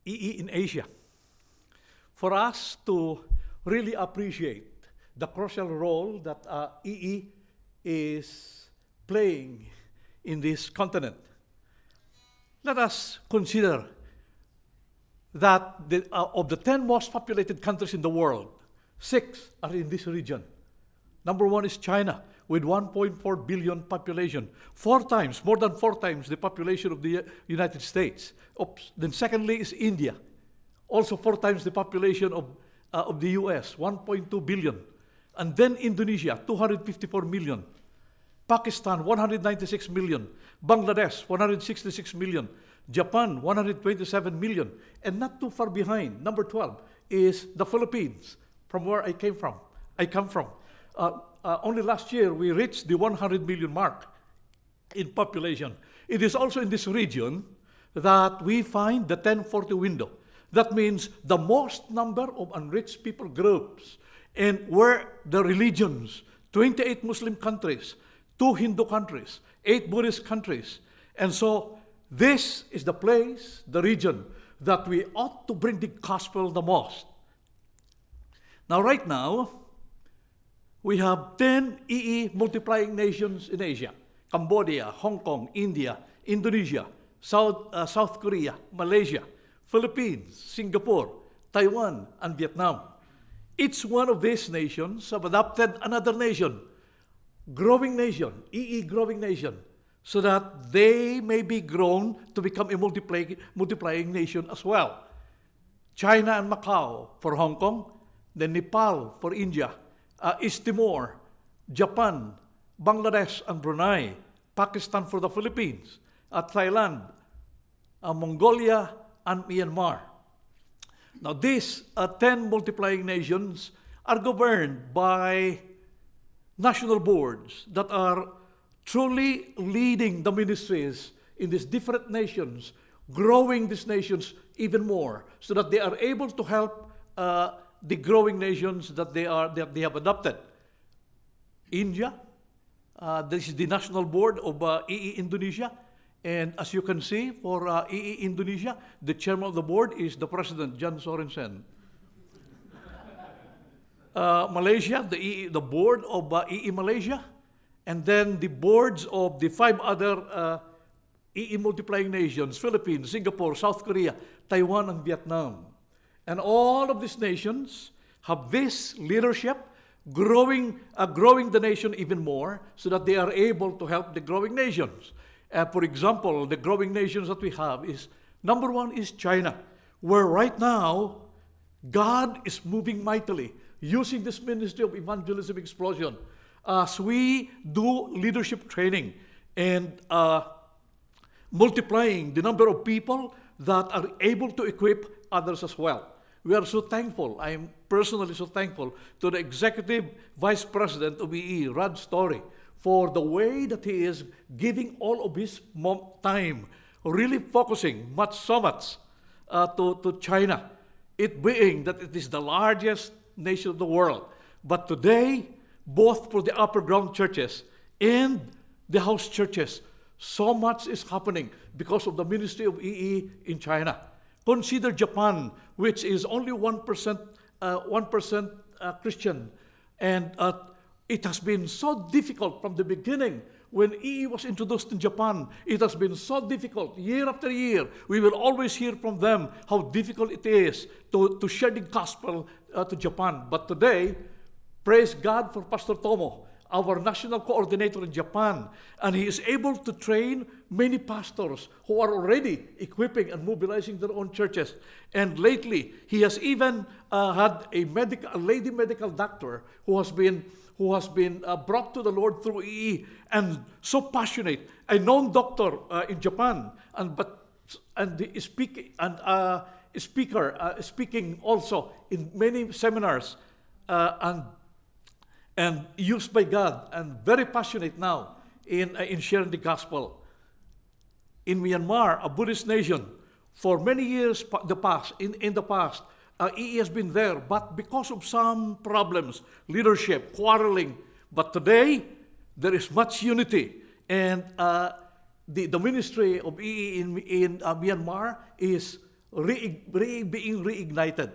EE in Asia. For us to really appreciate the crucial role that EE is playing in this continent, let us consider that of the 10 most populated countries in the world, 6 are in this region. Number 1 is China, with 1.4 billion population, more than 4 times the population of the United States. Then secondly is India, also 4 times the population of the US, 1.2 billion. And then Indonesia, 254 million. Pakistan, 196 million. Bangladesh, 166 million. Japan, 127 million. And not too far behind, number 12, is the Philippines, from where I come from. Only last year, we reached the 100 million mark in population. It is also in this region that we find the 1040 window. That means the most number of unreached people groups, and where the religions, 28 Muslim countries, 2 Hindu countries, 8 Buddhist countries. And so this is the place, the region, that we ought to bring the gospel the most. Now, right now, we have 10 EE multiplying nations in Asia: Cambodia, Hong Kong, India, Indonesia, South Korea, Malaysia, Philippines, Singapore, Taiwan, and Vietnam. Each one of these nations have adopted another nation, growing nation, EE growing nation, so that they may be grown to become a multiplying nation as well. China and Macau for Hong Kong, then Nepal for India, East Timor, Japan, Bangladesh and Brunei, Pakistan for the Philippines, Thailand, Mongolia, and Myanmar. Now, these 10 multiplying nations are governed by national boards that are truly leading the ministries in these different nations, growing these nations even more, so that they are able to help the growing nations that they have adopted. India, this is the national board of EE Indonesia, and as you can see, for EE Indonesia, the chairman of the board is the president, John Sorensen. Malaysia, the board of EE Malaysia, and then the boards of the 5 other EE multiplying nations: Philippines, Singapore, South Korea, Taiwan, and Vietnam. And all of these nations have this leadership growing the nation even more, so that they are able to help the growing nations. For example, the growing nations that we have is, number 1 is China, where right now God is moving mightily, using this ministry of evangelism explosion as we do leadership training and multiplying the number of people that are able to equip others as well. We are so thankful. I am personally so thankful to the Executive Vice President of EE, Rod Story, for the way that he is giving all of his time, really focusing so much to China, it being that it is the largest nation of the world. But today, both for the upper ground churches and the house churches, so much is happening because of the ministry of EE in China. Consider Japan, which is only 1% Christian, and it has been so difficult from the beginning. When EE was introduced in Japan, it has been so difficult. Year after year, we will always hear from them how difficult it is to share the gospel to Japan. But today, praise God for Pastor Tomo, our national coordinator in Japan, and he is able to train many pastors who are already equipping and mobilizing their own churches. And lately, he has even had a lady medical doctor who has been brought to the Lord through EE, and so passionate, a known doctor in Japan, speaking also in many seminars, and used by God, and very passionate now in sharing the gospel. In Myanmar, a Buddhist nation, for many years in the past, EE has been there, but because of some problems, leadership, quarreling. But today, there is much unity, and the ministry of EE in Myanmar is being reignited.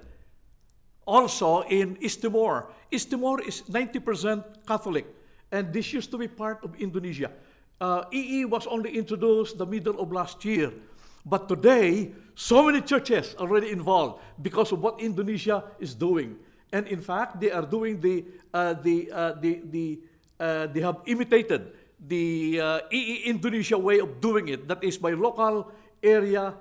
Also in East Timor. East Timor is 90% Catholic, and this used to be part of Indonesia. EE was only introduced the middle of last year, but today, so many churches are already involved because of what Indonesia is doing. And in fact, they are doing they have imitated the EE Indonesia way of doing it. That is by local area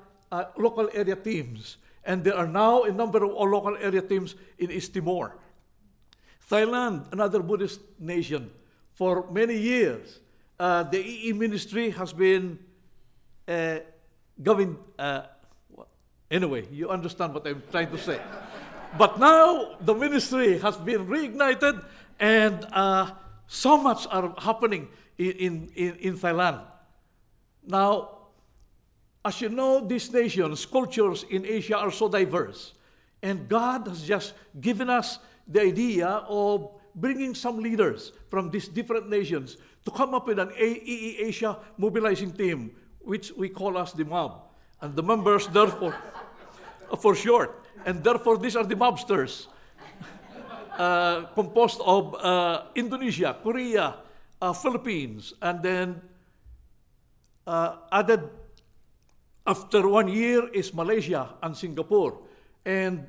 teams. And there are now a number of local area teams in East Timor. Thailand, another Buddhist nation, for many years, the EE ministry has been going. Anyway, you understand what I'm trying to say. But now the ministry has been reignited, and so much are happening in Thailand. Now, as you know, these nations, cultures in Asia are so diverse. And God has just given us the idea of bringing some leaders from these different nations to come up with an EE Asia mobilizing team, which we call as the MOB. And the members, therefore, for short, and therefore these are the mobsters, composed of Indonesia, Korea, Philippines, and then added after 1 year is Malaysia and Singapore. And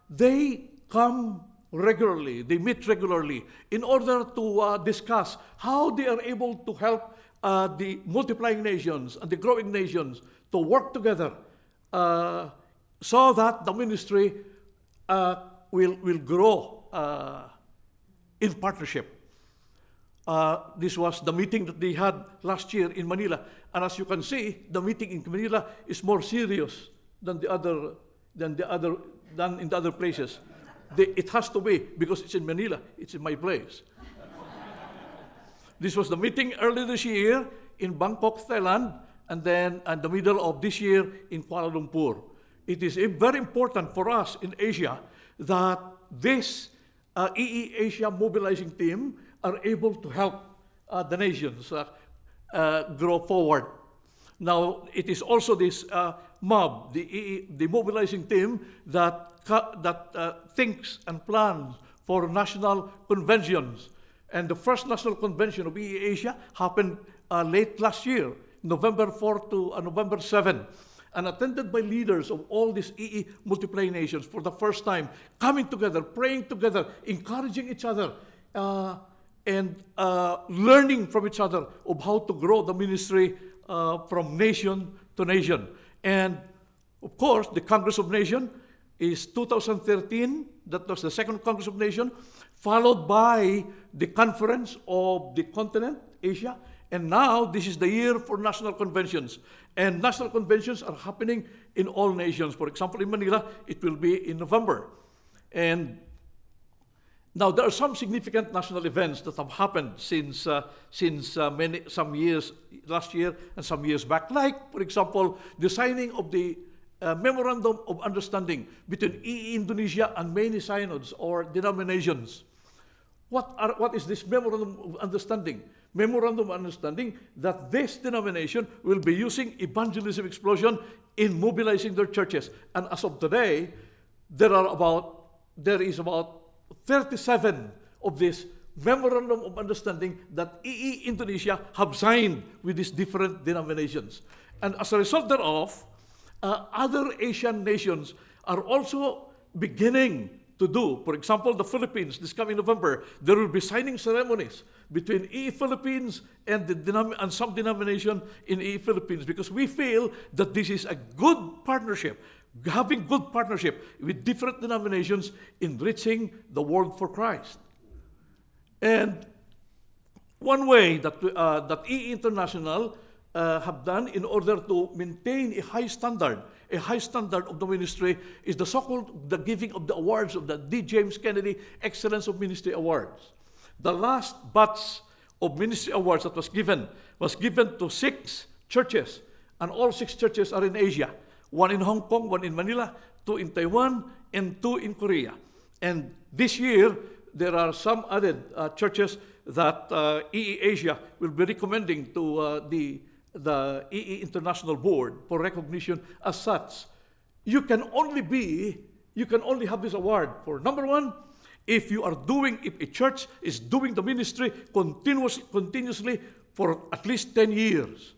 they come regularly, they meet regularly in order to discuss how they are able to help the multiplying nations and the growing nations to work together so that the ministry will grow in partnership. This was the meeting that they had last year in Manila. And as you can see, the meeting in Manila is more serious than in the other places. It has to be, because it's in Manila, it's in my place. This was the meeting early this year in Bangkok, Thailand, and then in the middle of this year in Kuala Lumpur. It is very important for us in Asia that this EE Asia mobilizing team are able to help the nations grow forward. Now, it is also this MOB, the mobilizing team that thinks and plans for national conventions. And the first national convention of EE Asia happened late last year, November 4 to November 7, and attended by leaders of all these EE multiplying nations for the first time, coming together, praying together, encouraging each other, and learning from each other of how to grow the ministry from nation to nation. And of course, the Congress of Nations is 2013, that was the second Congress of Nations, followed by the Conference of the Continent, Asia, and now this is the year for national conventions. And national conventions are happening in all nations. For example, in Manila, it will be in November. And now, there are some significant national events that have happened since some years, last year and some years back. Like, for example, the signing of the Memorandum of Understanding between EE Indonesia and many synods or denominations. What is this Memorandum of Understanding? Memorandum of Understanding that this denomination will be using evangelism explosion in mobilizing their churches. And as of today, there is about 37 of this Memorandum of Understanding that EE Indonesia have signed with these different denominations. And as a result thereof, other Asian nations are also beginning to do. For example, the Philippines, this coming November, there will be signing ceremonies between EE Philippines and some denomination in EE Philippines, because we feel that this is a good partnership, having good partnership with different denominations in reaching the world for Christ. And one way that EE International have done in order to maintain a high standard of the ministry is the so-called the giving of the awards of the D. James Kennedy Excellence of Ministry Awards. The last batch of ministry awards that was given to 6 churches, and all 6 churches are in Asia. 1 in Hong Kong, 1 in Manila, 2 in Taiwan, and 2 in Korea. And this year, there are some added churches that EE Asia will be recommending to the EE International Board for recognition as such. you can only have this award for number one, if a church is doing the ministry continuously for at least 10 years.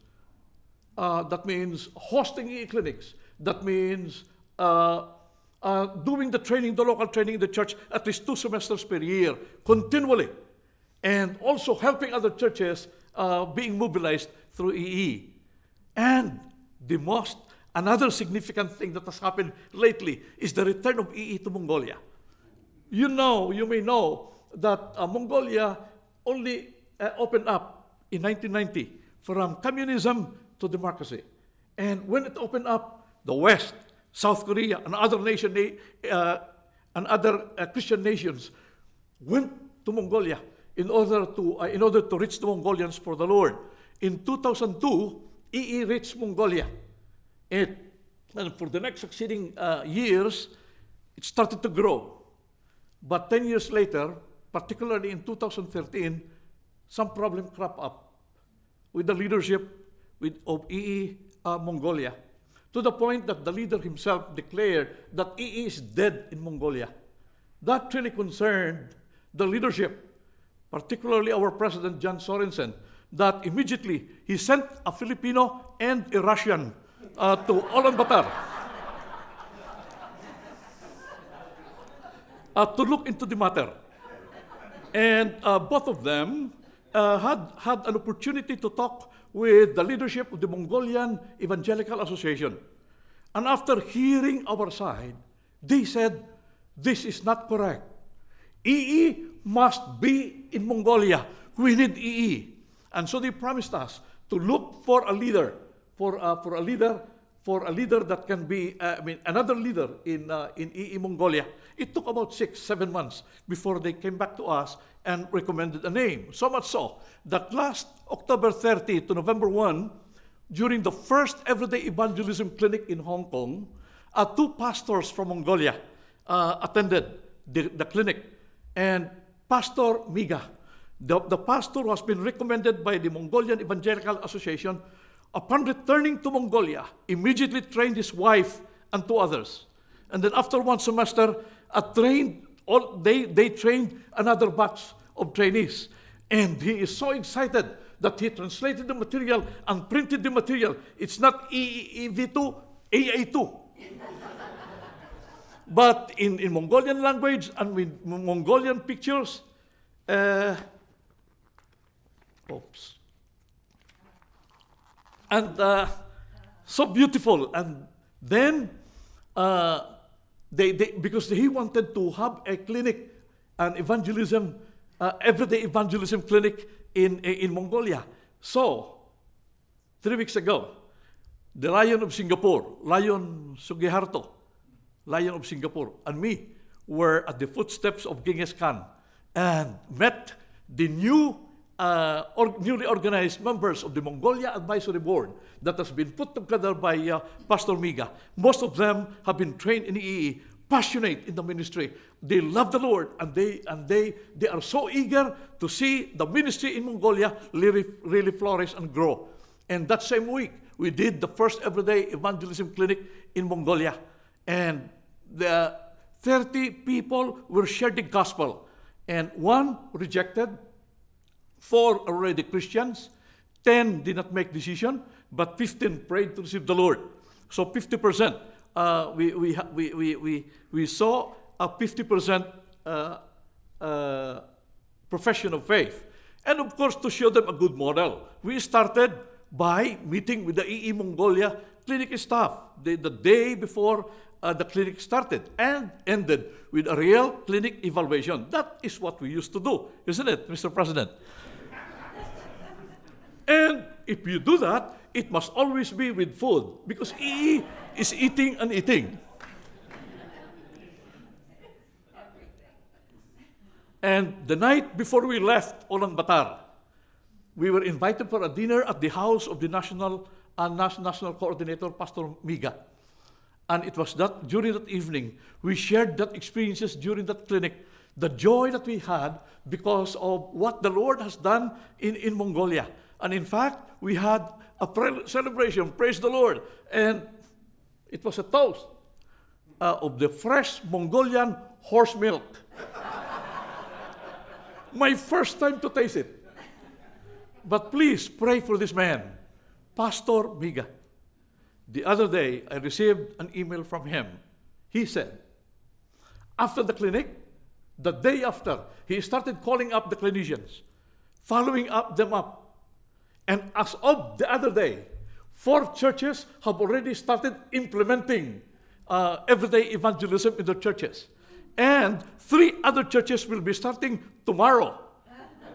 That means hosting clinics. That means doing the local training in the church at least 2 semesters per year, continually. And also helping other churches being mobilized through EE. And another significant thing that has happened lately is the return of EE to Mongolia. You may know that Mongolia only opened up in 1990 from communism to democracy. And when it opened up, the West, South Korea, and other Christian nations went to Mongolia in order to reach the Mongolians for the Lord. In 2002, EE reached Mongolia. And for the next succeeding years, it started to grow. But 10 years later, particularly in 2013, some problem cropped up with the leadership of EE Mongolia, to the point that the leader himself declared that EE is dead in Mongolia. That really concerned the leadership, particularly our President John Sorensen, that immediately he sent a Filipino and a Russian to Ulaanbaatar to look into the matter. And both of them had an opportunity to talk with the leadership of the Mongolian Evangelical Association. And after hearing our side, they said, this is not correct. EE must be in Mongolia. We need EE. And so they promised us to look for a leader, for a leader that can be, another leader in EE Mongolia. It took about 6-7 months before they came back to us and recommended a name. So much so that last October 30 to November 1, during the first Everyday Evangelism Clinic in Hong Kong, 2 pastors from Mongolia attended the clinic. And Pastor Miga, the pastor who has been recommended by the Mongolian Evangelical Association, upon returning to Mongolia, immediately trained his wife and 2 others. And then after 1 semester, they trained another batch of trainees. And he is so excited that he translated the material and printed the material. It's not EEV2, AA2. But in Mongolian language and with Mongolian pictures, and so beautiful. And then because he wanted to have a clinic, an evangelism, everyday evangelism clinic in Mongolia. So 3 weeks ago, the Lion of Singapore, Lion Sugiharto, Lion of Singapore, and me were at the footsteps of Genghis Khan and met the newly organized members of the Mongolia Advisory Board that has been put together by Pastor Miga. Most of them have been trained in EE, passionate in the ministry. They love the Lord, and they are so eager to see the ministry in Mongolia really flourish and grow. And that same week, we did the first Everyday Evangelism Clinic in Mongolia. And the 30 people were shared the gospel. And 1 rejected, 4 already Christians, 10 did not make decision, but 15 prayed to receive the Lord. So 50%. We saw a 50% profession of faith. And of course, to show them a good model, we started by meeting with the EE Mongolia clinic staff the day before the clinic started, and ended with a real clinic evaluation. That is what we used to do, isn't it, Mr. President? And if you do that, it must always be with food, because EE is eating and eating. And the night before we left Ulaanbaatar, we were invited for a dinner at the house of the national coordinator, Pastor Miga. And it was during that evening, we shared that experiences during that clinic, the joy that we had because of what the Lord has done in Mongolia. And in fact, we had a celebration, praise the Lord. And it was a toast of the fresh Mongolian horse milk. My first time to taste it. But please pray for this man, Pastor Miga. The other day, I received an email from him. He said, after the clinic, the day after, he started calling up the clinicians, following them up. And as of the other day, 4 churches have already started implementing everyday evangelism in their churches. And 3 other churches will be starting tomorrow.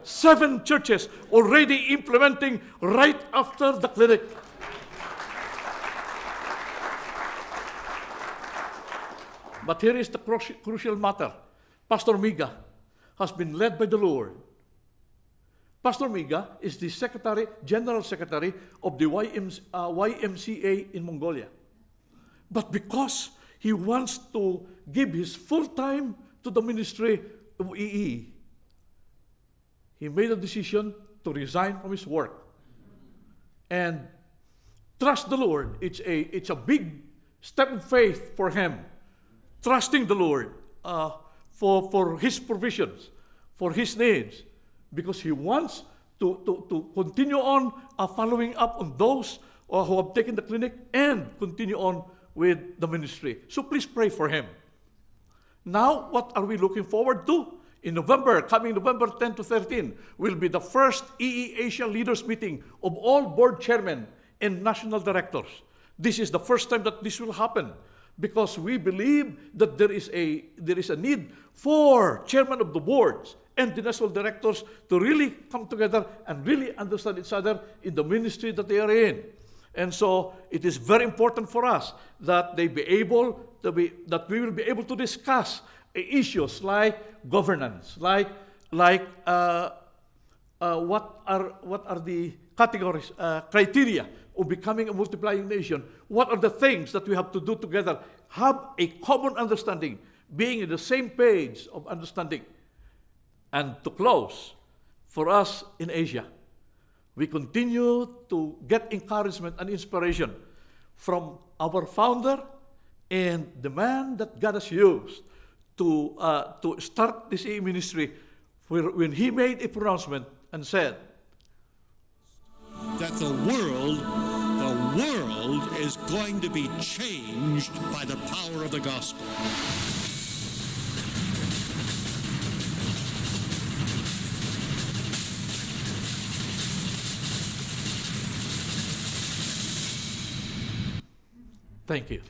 7 churches already implementing right after the clinic. But here is the crucial matter. Pastor Miga has been led by the Lord. Pastor Miga is the General Secretary of the YMCA in Mongolia. But because he wants to give his full time to the ministry of EE, he made a decision to resign from his work and trust the Lord. It's a big step of faith for him, trusting the Lord for his provisions, for his needs, because he wants to continue on following up on those who have taken the clinic and continue on with the ministry. So please pray for him. Now, what are we looking forward to? In November, coming November 10 to 13, will be the first EE Asia Leaders Meeting of all board chairmen and national directors. This is the first time that this will happen, because we believe that there is a need for chairmen of the boards and the national directors to really come together and really understand each other in the ministry that they are in. And so it is very important for us that that we will be able to discuss issues like governance, like what are the categories, criteria of becoming a multiplying nation? What are the things that we have to do together? Have a common understanding, being in the same page of understanding. And to close, for us in Asia, we continue to get encouragement and inspiration from our founder and the man that God has used to start this EE ministry, when he made a pronouncement and said that the world is going to be changed by the power of the gospel. Thank you.